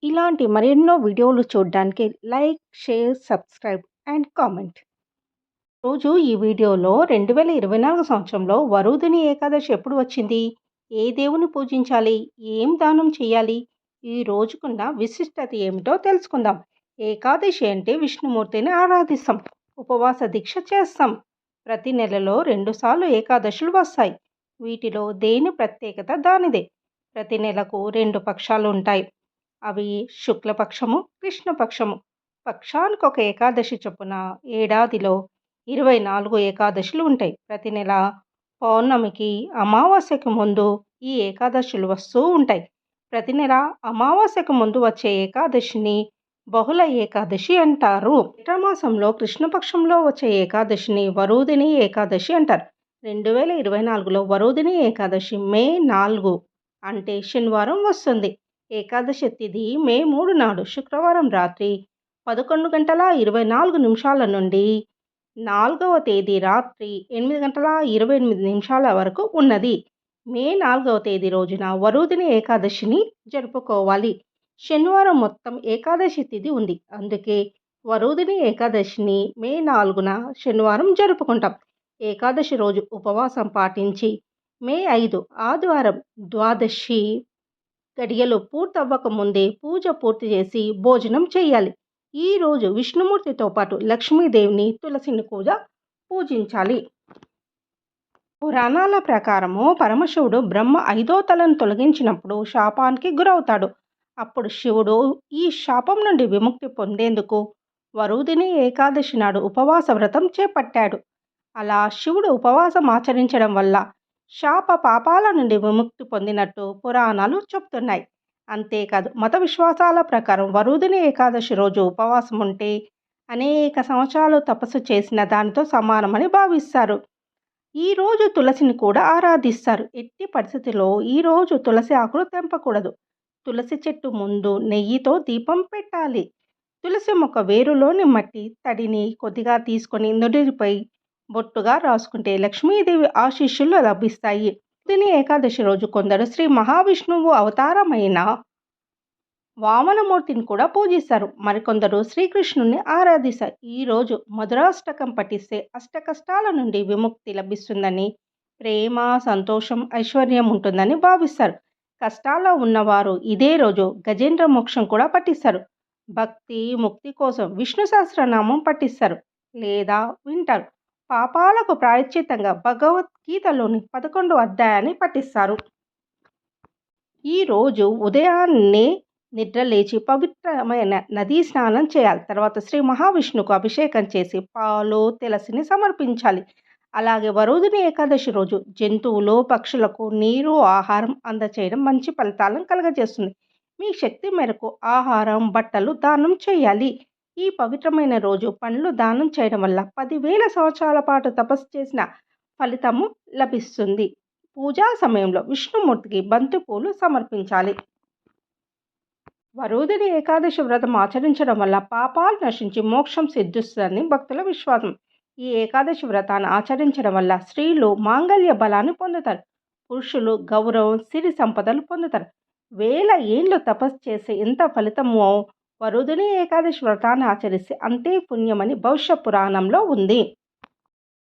ఇలాంటి మరెన్నో వీడియోలు చూడడానికి like, share, subscribe and comment. రోజు ఈ వీడియోలో 2024 సంవత్సరంలో వరుదిని ఏకాదశి ఎప్పుడు వచ్చింది? ఏ దేవుని పూజించాలి? ఏం దానం చేయాలి? ఈ రోజుకున్న విశిష్టత ఏమిటో తెలుసుకుందాం. ఏకాదశి అంటే విష్ణుమూర్తిని ఆరాధిస్తాం. ఉపవాస దీక్ష చేస్తాం. ప్రతి నెలలో 2 సార్లు ఏకాదశులు వస్తాయి. వీటిలో దేని ప్రత్యేకత దానిదే. ప్రతి నెలకు 2 పక్షాలు ఉంటాయి. అవి శుక్లపక్షము, కృష్ణపక్షము. పక్షానికి ఒక ఏకాదశి చొప్పున ఏడాదిలో 24 ఏకాదశులు ఉంటాయి. ప్రతి నెల పౌర్ణమికి, అమావాస్యకు ముందు ఈ ఏకాదశులు వస్తూ ఉంటాయి. ప్రతి నెల అమావాస్యకు ముందు వచ్చే ఏకాదశిని బహుళ ఏకాదశి అంటారు. చైత్రమాసంలో కృష్ణపక్షంలో వచ్చే ఏకాదశిని వరుదిని ఏకాదశి అంటారు. 2024లో వరుదిని ఏకాదశి మే 4 అంటే శనివారం వస్తుంది. ఏకాదశి తిథి మే 3 నాడు శుక్రవారం రాత్రి 11:24 నుండి 4వ తేదీ రాత్రి 8:28 వరకు ఉన్నది. మే 4వ తేదీ రోజున వరుదిని ఏకాదశిని జరుపుకోవాలి. శనివారం మొత్తం ఏకాదశి తిథి ఉంది. అందుకే వరుదిని ఏకాదశిని మే 4న శనివారం జరుపుకుంటాం. ఏకాదశి రోజు ఉపవాసం పాటించి మే 5 ఆదివారం ద్వాదశి గడియలు పూర్తవ్వక ముందే పూజ పూర్తి చేసి భోజనం చేయాలి. ఈరోజు విష్ణుమూర్తితో పాటు లక్ష్మీదేవిని, తులసిని కూడా పూజించాలి. పురాణాల ప్రకారము పరమశివుడు బ్రహ్మ 5వ తలను తొలగించినప్పుడు శాపానికి గురవుతాడు. అప్పుడు శివుడు ఈ శాపం నుండి విముక్తి పొందేందుకు వరుదిని ఏకాదశి నాడు ఉపవాస వ్రతం చేపట్టాడు. అలా శివుడు ఉపవాసం ఆచరించడం వల్ల శాప పాపాల నుండి విముక్తి పొందినట్టు పురాణాలు చెప్తున్నాయి. అంతేకాదు మత విశ్వాసాల ప్రకారం వరుదిని ఏకాదశి రోజు ఉపవాసం ఉంటే అనేక సంవత్సరాలు తపస్సు చేసిన దానితో సమానమని భావిస్తారు. ఈరోజు తులసిని కూడా ఆరాధిస్తారు. ఎట్టి పరిస్థితిలో ఈరోజు తులసి ఆకులు తెంపకూడదు. తులసి చెట్టు ముందు నెయ్యితో దీపం పెట్టాలి. తులసి మొక్క వేరులోని మట్టి తడిని కొద్దిగా తీసుకొని నుడిపై బొట్టుగా రాసుకుంటే లక్ష్మీదేవి ఆశీస్సులు లభిస్తాయి. వరుదిని ఏకాదశి రోజు కొందరు శ్రీ మహావిష్ణువు అవతారమైన వామనమూర్తిని కూడా పూజిస్తారు. మరికొందరు శ్రీకృష్ణుని ఆరాధిస్తారు. ఈరోజు మధురాష్టకం పఠిస్తే అష్ట కష్టాల నుండి విముక్తి లభిస్తుందని, ప్రేమ, సంతోషం, ఐశ్వర్యం ఉంటుందని భావిస్తారు. కష్టాల్లో ఉన్నవారు ఇదే రోజు గజేంద్ర మోక్షం కూడా పఠిస్తారు. భక్తి, ముక్తి కోసం విష్ణు సహస్రనామం పఠిస్తారు లేదా వింటారు. పాపాలకు ప్రాయశ్చిత్తంగా భగవద్గీతలోని 11వ అధ్యాయాన్ని పఠిస్తారు. ఈరోజు ఉదయాన్నే నిద్ర లేచి పవిత్రమైన నదీ స్నానం చేయాలి. తర్వాత శ్రీ మహావిష్ణువుకు అభిషేకం చేసి పాలు, తులసిని సమర్పించాలి. అలాగే వరుదిని ఏకాదశి రోజు జంతువులు, పక్షులకు నీరు, ఆహారం అందచేయడం మంచి ఫలితాలను కలుగజేస్తుంది. మీ శక్తి మేరకు ఆహారం, బట్టలు దానం చేయాలి. ఈ పవిత్రమైన రోజు పండ్లు దానం చేయడం వల్ల 10,000 సంవత్సరాల పాటు తపస్సు చేసిన ఫలితము లభిస్తుంది. పూజా సమయంలో విష్ణుమూర్తికి బంతిపూలు సమర్పించాలి. వరుదిని ఏకాదశి వ్రతం ఆచరించడం వల్ల పాపాలు నశించి మోక్షం సిద్ధిస్తుందని భక్తుల విశ్వాసం. ఈ ఏకాదశి వ్రతాన్ని ఆచరించడం వల్ల స్త్రీలు మాంగళ్య బలాన్ని పొందుతారు. పురుషులు గౌరవం, సిరి సంపదలు పొందుతారు. 1000 ఏండ్లు తపస్సు చేసే ఎంత ఫలితమో వరుదిని ఏకాదశి వ్రతాన్ని ఆచరిస్తే అంతే పుణ్యమని భవిష్య పురాణంలో ఉంది.